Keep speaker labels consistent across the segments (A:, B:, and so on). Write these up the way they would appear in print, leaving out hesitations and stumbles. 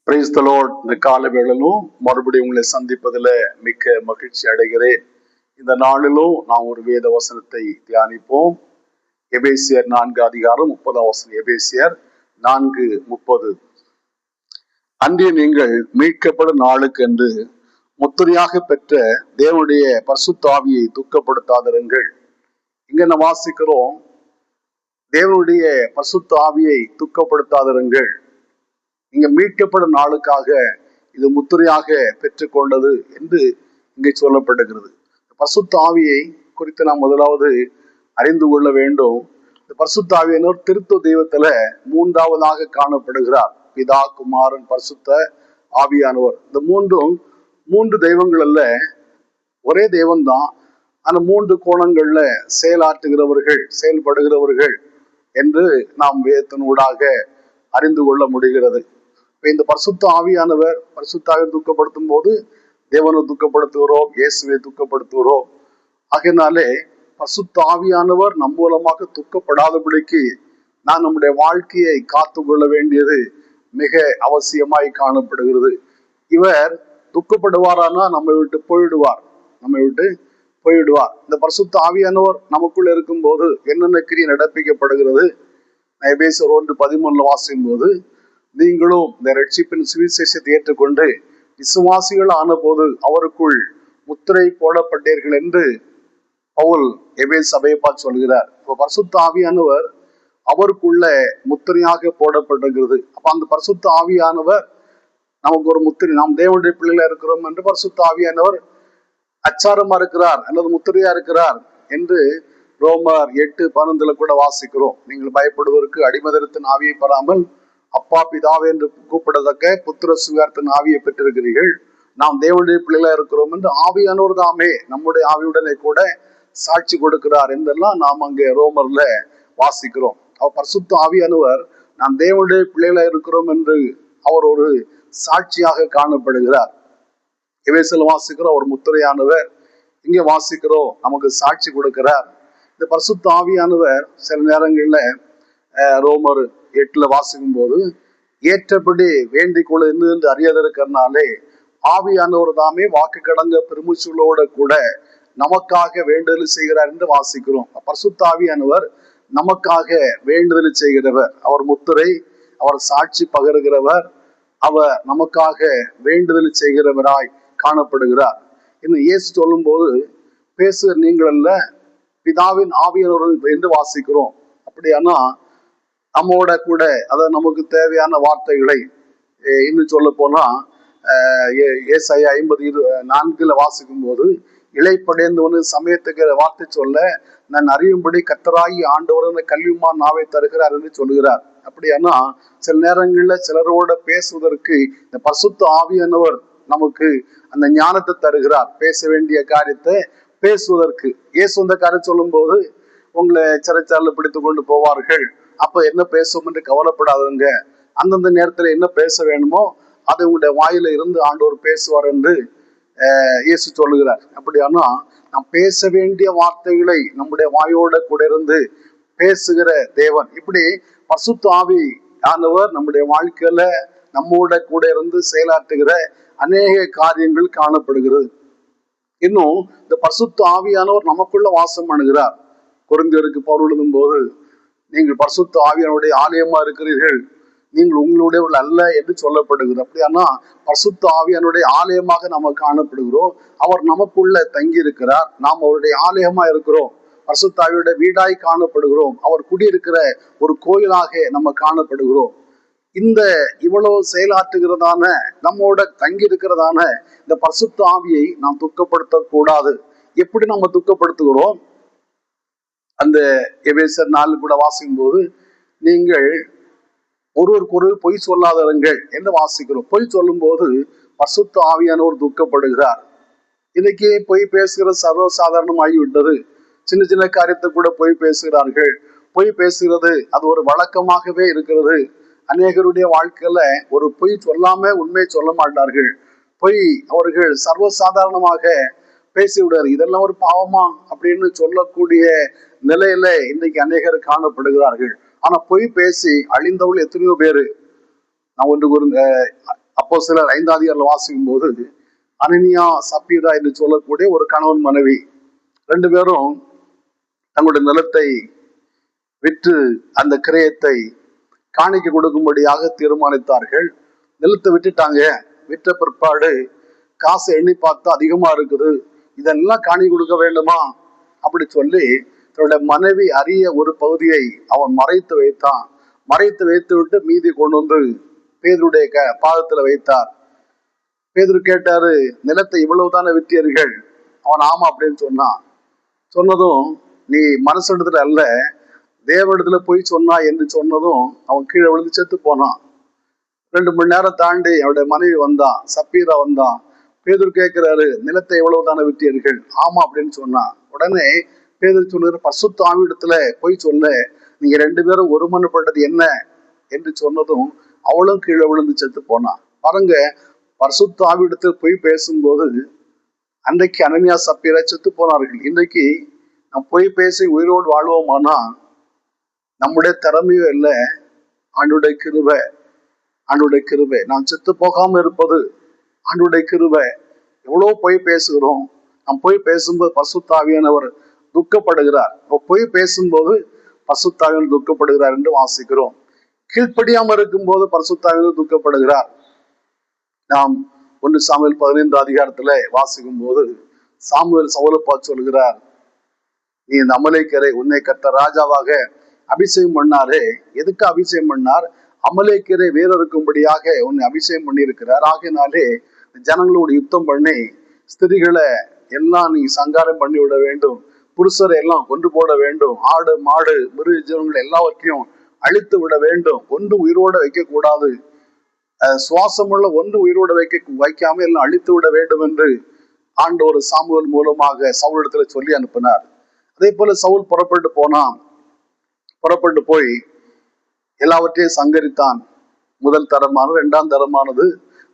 A: Praise the Lord. இந்த கால வேளையிலும் மறுபடியும் உங்களை சந்திப்பதில் மிக்க மகிழ்ச்சி அடைகிறேன். இந்த நாளிலும் நாம் ஒரு வேத வசனத்தை தியானிப்போம். எபேசியர் 4:30. எபேசியர் 4:30. அன்றே நீங்கள் மீட்கப்படும் நாளுக்கு என்று முத்திரையாக பெற்ற தேவனுடைய பரிசுத்த ஆவியை துக்கப்படுத்தாதிருங்கள். இங்க நான் வாசிக்கிறோம், தேவனுடைய பரிசுத்த ஆவியை துக்கப்படுத்தாதிருங்கள். இங்க மீட்கப்படும் நாளுக்காக இது முத்திரையாக பெற்றுக்கொண்டது என்று இங்கே சொல்லப்படுகிறது. பரிசுத்த ஆவியை குறித்து நாம் முதலாவது அறிந்து கொள்ள வேண்டும். இந்த பரிசுத்த ஆவியானவர் திருத்துவ தெய்வத்துல மூன்றாவதாக காணப்படுகிறார். பிதா, குமாரன், பரிசுத்த ஆவியானவர். இந்த மூன்று தெய்வங்கள் அல்ல, ஒரே தெய்வம்தான். அந்த மூன்று கோணங்கள்ல செயல்படுகிறவர்கள் என்று நாம் வேதத்தினூடாக அறிந்து கொள்ள முடிகிறது. இந்த பரிசுத்த ஆவியானவர் துக்கப்படுத்தும் போது தேவனை துக்கப்படுத்துகிறோம், இயேசுவை துக்கப்படுத்துகிறோம். ஆகையினாலே பரிசுத்த ஆவியானவர் நம் மூலமாக துக்கப்படாதபடிக்கு நான் நம்முடைய வாழ்க்கையை காத்து கொள்ள வேண்டியது மிக அவசியமாய் காணப்படுகிறது. இவர் துக்கப்படுவாரானா நம்மை விட்டு போயிடுவார். இந்த பரிசுத்த ஆவியானவர் நமக்குள்ள இருக்கும் போது என்னென்ன கிரியை நடப்பிக்கப்படுகிறது? எபேசியர் 1:13 வாசிக்கும் போது, நீங்களும் இந்த ரட்சிப்பின் சுவிசேஷத்தை ஏற்றுக்கொண்டு விசுவாசிகள் ஆன போது அவருக்குள் முத்திரை போடப்பட்டீர்கள் என்று பவுல் எபேசு சபையை பார்த்து சொல்கிறார். இப்போ பரிசுத்த ஆவியானவர் அவருக்குள்ள முத்திரையாக போடப்பட்டிருக்கிறது. அப்ப அந்த பரிசுத்த ஆவியானவர் நமக்கு ஒரு முத்திரை, நாம் தேவனுடைய பிள்ளைகளா இருக்கிறோம் என்று பரிசுத்த ஆவியானவர் அச்சாரமா இருக்கிறார் அல்லது முத்திரையா இருக்கிறார் என்று ரோமர் 8:11 கூட வாசிக்கிறோம். நீங்கள் பயப்படுவதற்கு அடிமதத்தின் ஆவியை பெறாமல் அப்பா பிதாவே என்று கூப்பிடத்தக்க புத்திர சுவிகாரத்தின் ஆவியை பெற்றிருக்கிறீர்கள். நாம் தேவனுடைய பிள்ளைகளா இருக்கிறோம் என்று ஆவியானவர் தாமே நம்முடைய ஆவியுடனே கூட சாட்சி கொடுக்கிறார் என்றெல்லாம் நாம் அங்கே ரோமர்ல வாசிக்கிறோம். அவர் பரிசுத்த ஆவியானவர் நாம் தேவனுடைய பிள்ளைகளா இருக்கிறோம் என்று அவர் ஒரு சாட்சியாக காணப்படுகிறார். எபேசியர்ல வாசிக்கிறோம் அவர் முத்திரையானவர், இங்கே வாசிக்கிறோம் நமக்கு சாட்சி கொடுக்கிறார். இந்த பரிசுத்த ஆவியானவர் சில நேரங்கள்ல ரோமர் 8 வாசிக்கும் போது, ஏற்றபடி வேண்டிக் கொள்ள என்று அறியாதிருக்கிறனாலே ஆவியானவர் தாமே வாக்கு கடங்க பெருமூச்சுகளோட கூட நமக்காக வேண்டுதல் செய்கிறார் என்று வாசிக்கிறோம். பரிசுத்த ஆவியானவர் நமக்காக வேண்டுதல் செய்கிறவர், அவர் முத்திரை, அவர் சாட்சி பகருகிறவர், அவர் நமக்காக வேண்டுதல் செய்கிறவராய் காணப்படுகிறார். இன்னும் இயேசு சொல்லும் போது, பேசுகிற நீங்கள் அல்ல பிதாவின் ஆவியானவர் என்று வாசிக்கிறோம். அப்படியானா நம்மோட கூட அதாவது நமக்கு தேவையான வார்த்தைகளை இன்னும் சொல்ல போனா ஏசாயா 50:4 வாசிக்கும் போது, இளைப்படைந்தவனு சமயத்துக்கு வார்த்தை சொல்ல நான் அறியும்படி கர்த்தராகி ஆண்டவர் கல்வியுமா நாவை தருகிறார் என்று சொல்லுகிறார். அப்படியானா சில நேரங்கள்ல சிலரோட பேசுவதற்கு இந்த பரிசுத்த ஆவியானவர் நமக்கு அந்த ஞானத்தை தருகிறார். பேச வேண்டிய காரியத்தை பேசுவதற்கு. இயேசு அந்த காரியம் சொல்லும் போது, உங்களை சிறைச்சாலையில பிடித்து கொண்டு போவார்கள், அப்ப என்ன பேசுவோம் என்று கவலைப்படாதுங்க, அந்தந்த நேரத்துல என்ன பேச வேணுமோ அதை உங்களுடைய வாயில இருந்து ஆண்டவர் பேசுவார் என்று இயேசு சொல்லுகிறார். அப்படியானா நாம் பேச வேண்டிய வார்த்தைகளை நம்முடைய வாயோட கூட இருந்து பேசுகிற தேவன். இப்படி பரிசுத்த ஆவி ஆனவர் நம்முடைய வாழ்க்கையில நம்மோட கூட இருந்து செயலாற்றுகிற அநேக காரியங்கள் காணப்படுகிறது. இன்னும் இந்த பரிசுத்த ஆவியானவர் நமக்குள்ள வாசம் பண்ணுகிறார். கொரிந்தியருக்கு பவுல் எழுதும் போது, நீங்கள் பரிசுத்த ஆவியானுடைய ஆலயமா இருக்கிறீர்கள், நீங்கள் உங்களுடையவர்கள் அல்ல என்று சொல்லப்படுகிறது. அப்படியானா பரிசுத்த ஆவியானுடைய ஆலயமாக நம்ம காணப்படுகிறோம். அவர் நமக்குள்ள தங்கி இருக்கிறார், நாம் அவருடைய ஆலயமா இருக்கிறோம், பரிசுத்த ஆவியுடைய வீடாய் காணப்படுகிறோம், அவர் குடியிருக்கிற ஒரு கோயிலாக நம்ம காணப்படுகிறோம். இந்த இவ்வளவு செயலாற்றுகிறதான நம்மோட தங்கி இருக்கிறதான இந்த பரிசுத்த ஆவியை நாம் துக்கப்படுத்த கூடாது. எப்படி நம்ம துக்கப்படுத்துகிறோம்? அந்த எபேசியர் 4 கூட வாசிக்கும் போது, நீங்கள் ஒருவருக்கு பொய் சொல்லாதவர்கள் என்று வாசிக்கிறோம். பொய் சொல்லும் போது பரிசுத்த ஆவியானவர் துக்கப்படுகிறார். இன்னைக்கு பொய் பேசுகிறது சர்வசாதாரணமாகிவிட்டது. சின்ன சின்ன காரியத்தை கூட பொய் பேசுகிறார்கள். பொய் பேசுகிறது அது ஒரு வழக்கமாகவே இருக்கிறது. அநேகருடைய வாழ்க்கையில ஒரு பொய் சொல்லாம உண்மையை சொல்ல மாட்டார்கள். பொய் அவர்கள் சர்வசாதாரணமாக பேசிவிடாரு. இதெல்லாம் ஒரு பாவமா அப்படின்னு சொல்லக்கூடிய நிலையில இன்னைக்கு அநேகர் காணப்படுகிறார்கள். ஆனா பொய் பேசி அழிந்தவள் எத்தனையோ பேரு. நான் ஒன்று அப்போஸ்தலர் 5ஆம் அதிகாரத்துல வாசிக்கும் போது அனனியா சப்பீரா என்று சொல்லக்கூடிய ஒரு கணவன் மனைவி ரெண்டு பேரும் தங்களுடைய நிலத்தை விற்று அந்த கிரயத்தை காணிக்க கொடுக்கும்படியாக தீர்மானித்தார்கள். நிலத்தை விட்டுட்டாங்க. விற்ற பிற்பாடு காசை எண்ணி பார்த்தா அதிகமா இருக்குது, இதெல்லாம் காணி கொடுக்க வேண்டுமா அப்படி சொல்லி தன்னுடைய மனைவி அறிய ஒரு பகுதியை அவன் மறைத்து வைத்தான். மறைத்து வைத்து விட்டு மீதி கொண்டு வந்து பேதுருடைய பாதத்துல வைத்தார். பேதுரு கேட்டாரு, நிலத்தை இவ்வளவுதானே விற்றீர்கள்? அவன் ஆமா அப்படின்னு சொன்னான். சொன்னதும், நீ மனசிடத்துல அல்ல தேவனிடத்துல போய் சொன்னா என்று சொன்னதும் அவன் கீழே விழுந்து செத்து போனான். 2 மணி நேரம் தாண்டி அவருடைய மனைவி வந்தான், சப்பீரா வந்தான். பேதுரு கேட்கிறாரு, நிலத்தை எவ்வளவுதானே விற்றீர்கள்? ஆமா அப்படின்னு சொன்னான். உடனே பேதுரு சொல்லுற, பரிசுத்த ஆவியிடத்துல போய் சொல்ல, நீங்க 2 பேரும் ஒருமனப்பட்டது என்ன என்று சொன்னதும் அவளும் கீழே விழுந்து செத்து போனான். பாருங்க, பரிசுத்த ஆவியிடத்துல போய் பேசும்போது அன்றைக்கு அனனியா சப்பீரா செத்து போனார்கள். இன்றைக்கு நாம் போய் பேசி உயிரோடு வாழ்வோமானா நம்முடைய திறமையும் இல்லை, ஆண்டுடைய கிருபை. ஆண்டுடைய கிருபை. நாம் செத்து போகாம இருப்பது ஆண்டுடைய கிருபை. எவ்வளவு போய் பேசுகிறோம். நாம் போய் பேசும்போது பரிசுத்த ஆவியானவர் துக்கப்படுகிறார். போய் பேசும்போது பரிசுத்த ஆவியானவர் துக்கப்படுகிறார் என்று வாசிக்கிறோம். கீழ்ப்படியாம இருக்கும் போது பரிசுத்த ஆவியானவர் துக்கப்படுகிறார். நாம் 1 சாமுவேல் 15 அதிகாரத்துல வாசிக்கும் போது சாமுவேல் சவுலை பார்த்து சொல்கிறார், நீ இந்த அமலேக்கரை உன்னை கர்த்தர் ராஜாவாக அபிஷேகம் பண்ணாரே. எதுக்கு அபிஷேகம் பண்ணார்? அமலேக்கரை வேறறுக்கும்படியாக உன்னை அபிஷேகம் பண்ணி இருக்கிறார். ஆகினாலே ஜனங்களோட யுத்தம் பண்ணி ஸ்திரிகளை எல்லாம் நீ சங்காரம் பண்ணி விட வேண்டும், புருஷரை எல்லாம் கொண்டு போட வேண்டும், ஆடு மாடு மிருக ஜீவன்கள் எல்லாவற்றையும் அழித்து விட வேண்டும், ஒன்று உயிரோட வைக்க கூடாது, சுவாசமுள்ள ஒன்று உயிரோட வைக்காம எல்லாம் அழித்து விட வேண்டும் என்று ஆண்டவர் சாமுவேல் மூலமாக சவுலிடத்துல சொல்லி அனுப்பினார். அதே போல சவுல் புறப்பட்டு போய் எல்லாவற்றையும் சங்கரித்தான். முதல் தரமானது, 2ஆம் தரமானது,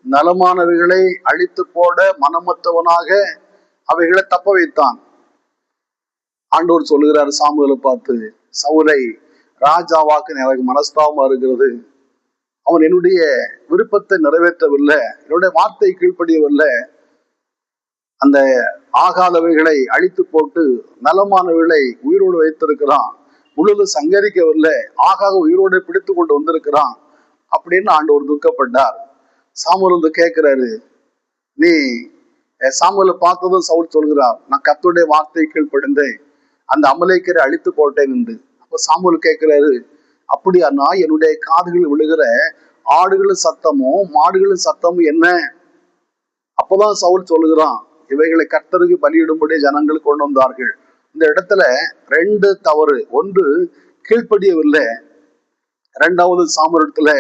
A: நலமானவைகளை அழித்து போட மனமற்றவனாக அவைகளை தப்ப வைத்தான். ஆண்டவர் சொல்லுகிறார் சாமுவேலை பார்த்து, சவுலை ராஜாவாக்கு எனக்கு மனஸ்தாபமா இருக்கிறது. அவன் என்னுடைய விருப்பத்தை நிறைவேற்றவில்லை, என்னுடைய வார்த்தை கீழ்ப்படியவில்லை, அந்த ஆகாதவைகளை அழித்து போட்டு நலமானவைகளை உயிரோடு வைத்திருக்கிறான், முழுது சங்கரிக்கவில்லை, ஆகாக உயிரோடு பிடித்து கொண்டு வந்திருக்கிறான் அப்படின்னு ஆண்டவர் துக்கப்பட்டார். சாமுவேல் வந்து கேட்கிறாரு, நீ சாமுவேலை பார்த்ததும் சவுல் சொல்கிறார், நான் கர்த்தருடைய வார்த்தை கீழ்ப்படிந்தேன், அந்த அமலேக்கரை அழித்து போட்டேன் என்று. அப்ப சாமுவேல் கேட்கிறாரு, அப்படியானா என்னுடைய காதுகள் விழுகிற ஆடுகளின் சத்தமும் மாடுகளின் சத்தமும் என்ன? அப்பதான் சவுல் சொல்லுகிறான், இவைகளை கர்த்தருக்கு பலியிடும்படி ஜனங்கள் கொண்டு வந்தார்கள். இந்த இடத்துல 2 தவறு. ஒன்று, கீழ்ப்படியவில்லை. 2வது, சாமுவேலிடத்துல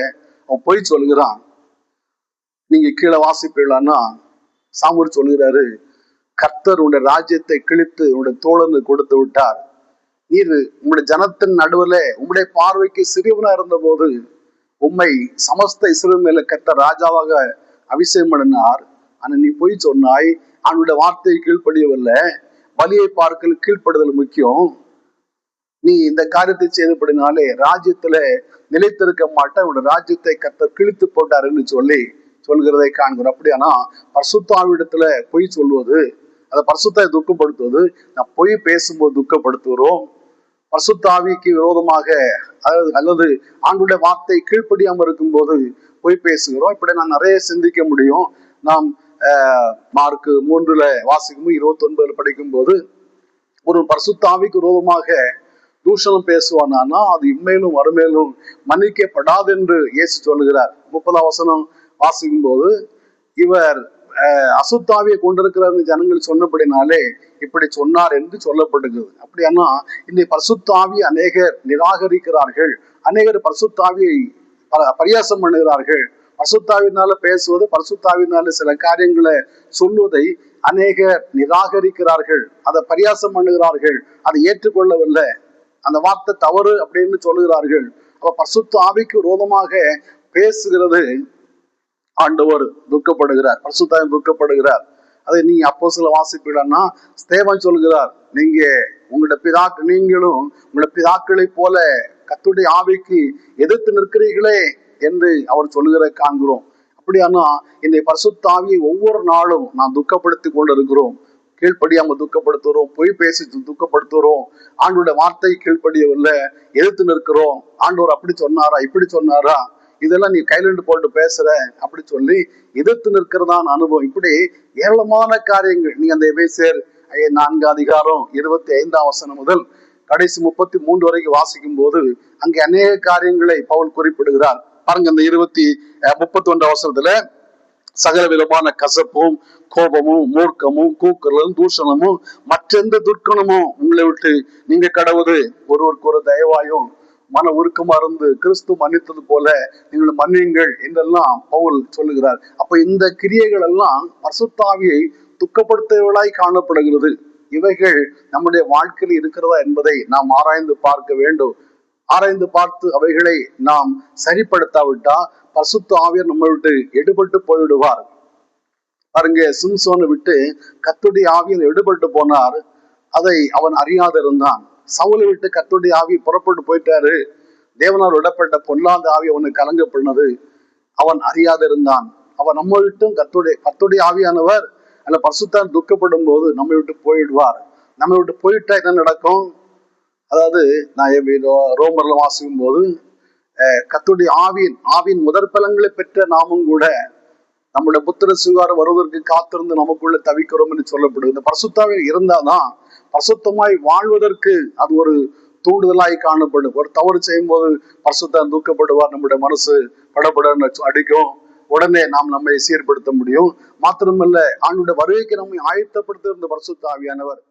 A: அவன் போய் சொல்லுகிறான். நீங்க கீழே வாசிப்பீங்களான்னா சாமுவேல் சொல்லுகிறாரு, கர்த்தர் உன்னுடைய ராஜ்யத்தை கிழித்து உன்னுடைய தோழனு கொடுத்து விட்டார். நீர் உங்களுடைய ஜனத்தின் நடுவுல உங்களுடைய பார்வைக்கு சிறியவனா இருந்த போது உம்மை சமஸ்த இஸ்ரவேல் மேல கர்த்தர் ராஜாவாக அபிஷேகம் பண்ணினார். ஆனா நீ போய் சொன்னாய், அவனுடைய வார்த்தையை கீழ்ப்படியவில்லை, பலியை பார்க்கல் கீழ்ப்படுதல் முக்கியம், நீ இந்த காரியத்தை செய்தபடினாலே ராஜ்யத்துல நிலைத்திருக்க மாட்டேன், உன்னோட ராஜ்யத்தை கர்த்தர் கிழித்து போட்டாருன்னு சொல்லி சொல்கிறதை காண்கிறோம். அப்படியானா பரிசுத்த ஆவியிடத்துல பொய் சொல்வது, அதை பரிசுத்த துக்கப்படுத்துவது, நான் பொய் பேசும்போது துக்கப்படுத்துகிறோம். பரிசுத்த ஆவிக்கு விரோதமாக அல்லது ஆண்டுடைய வார்த்தை கீழ்ப்படியாம இருக்கும் போது பொய் பேசுகிறோம். இப்படி நான் நிறைய சிந்திக்க முடியும். நாம் மார்க் 3 வாசிக்கும் 29 படிக்கும் போது ஒரு பரிசுத்த ஆவிக்கு விரோதமாக தூஷணம் பேசுவானா அது இம்மையிலும் மறுமையிலும் மன்னிக்கப்படாது என்று இயேசு சொல்லுகிறார். 30ஆம் வசனம் வாசிக்கும் போது, இவர் அசுத்தாவியை கொண்டிருக்கிறார் ஜனங்கள் சொன்னபடினாலே இப்படி சொன்னார் என்று சொல்லப்படுகிறது. அப்படியானா இன்னைக்கு பரிசுத்தாவியை அநேகர் நிராகரிக்கிறார்கள், அநேகர் பரிசுத்தாவியை பரியாசம் பண்ணுகிறார்கள். பரிசுத்தாவினால பேசுவது, பரிசுத்தாவினால சில காரியங்களை சொல்வதை அநேகர் நிராகரிக்கிறார்கள், அதை பரியாசம் பண்ணுகிறார்கள், அதை ஏற்றுக்கொள்ளவில்லை, அந்த வார்த்தை தவறு அப்படின்னு சொல்லுகிறார்கள். அப்ப பரிசுத்த ஆவிக்கு விரோதமாக பேசுகிறது ஆண்டவர் துக்கப்படுகிறார், பரிசுத்த துக்கப்படுகிறார். அதை நீங்க அப்போஸ்தல வாசிப்பீங்கன்னா ஸ்தேவான் சொல்கிறார், நீங்களும் உங்களுடைய பிதாக்களை போல கர்த்தருடைய ஆவிக்கு எதிர்த்து நிற்கிறீர்களே என்று அவர் சொல்லுகிற காண்கிறோம். அப்படியானா இந்த பரிசுத்த ஆவியை ஒவ்வொரு நாளும் நான் துக்கப்படுத்தி கொண்டு இருக்கிறோம். கீழ்ப்படியாம துக்கப்படுத்துறோம், பொய் பேசி துக்கப்படுத்துறோம், ஆண்டோட வார்த்தை கீழ்ப்படியவில்லை, எதிர்த்து நிற்கிறோம். ஆண்டவர் அப்படி சொன்னாரா, இப்படி சொன்னாரா, இதெல்லாம் நீ கையிலிருந்து போட்டு பேசுற அப்படி சொல்லி எதிர்த்து நிற்கிறதான் அனுபவம். இப்படி ஏராளமான காரியங்கள் நீங்க அந்த எபேசியர் 4:25 முதல் கடைசி 33 வரைக்கும் வாசிக்கும் போது அங்கே அநேக காரியங்களை பவுல் குறிப்பிடுகிறார். பாருங்க, அந்த 31 சகல விதமான கசப்பும், கோபமும், மூர்க்கமும், கூக்குரலும், தூஷணமும், மற்றெந்த துர்க்கணமும் உங்களை விட்டு நீங்க கடவுது. ஒருவருக்கு ஒரு தயவாயும் மன உருக்கமா இருந்து கிறிஸ்து மன்னித்தது போல நீங்கள் மன்னியுங்கள் என்றெல்லாம் பவுல் சொல்லுகிறார். அப்ப இந்த கிரியைகள் எல்லாம் பரிசுத்த ஆவியை துக்கப்படுத்துவதாய் காணப்படுகிறது. இவைகள் நம்முடைய வாழ்க்கையில் இருக்கிறதா என்பதை நாம் ஆராய்ந்து பார்க்க வேண்டும். ஆராய்ந்து பார்த்து அவைகளை நாம் சரிப்படுத்தாவிட்டா பரிசுத்த ஆவியர் நம்ம விட்டு எடுபட்டு போய்விடுவார். பாருங்க, சிம்சோனை விட்டு கர்த்தருடைய ஆவியில் எடுபட்டு போனார். அதை அவன் அறியாத இருந்தான். சவுலை விட்டு கர்த்தருடைய ஆவி புறப்பட்டு போயிட்டாரு. தேவனால் விடப்பட்ட பொல்லாத ஆவி அவனுக்கு கலங்க பண்ணது. அவன் அறியாத இருந்தான். அவன் நம்ம விட்டும் கர்த்தருடைய ஆவியானவர் அல்ல பரிசுத்தர் துக்கப்படும் போது நம்மை விட்டு போயிடுவார். நம்மை விட்டு போயிட்டா என்ன நடக்கும்? அதாவது நான் ரோமர்ல வாசிக்கும் போது கர்த்தருடைய ஆவியின் முதற்பலன்களை பெற்ற நாமும் கூட நம்முடைய புத்திர சுகாரம் வருவதற்கு காத்திருந்து நமக்குள்ள தவிக்கிறோம் என்று சொல்லப்படுது. இந்த பரிசுத்தாவே இருந்தாதான் பரிசுத்தமாய் வாழ்வதற்கு அது ஒரு தூண்டுதலாய் காணப்படும். ஒரு தவறு செய்யும் போது பரிசுத்தம் தூக்கப்படுவார். நம்முடைய மனசு படபடன்னு அடிக்கும். உடனே நாம் நம்மை சீர்படுத்த முடியும். மாத்திரமல்ல, ஆண்டுடைய வருகைக்கு நம்மை ஆயத்தப்படுத்த இருந்த பரிசுத்த ஆவியானவர்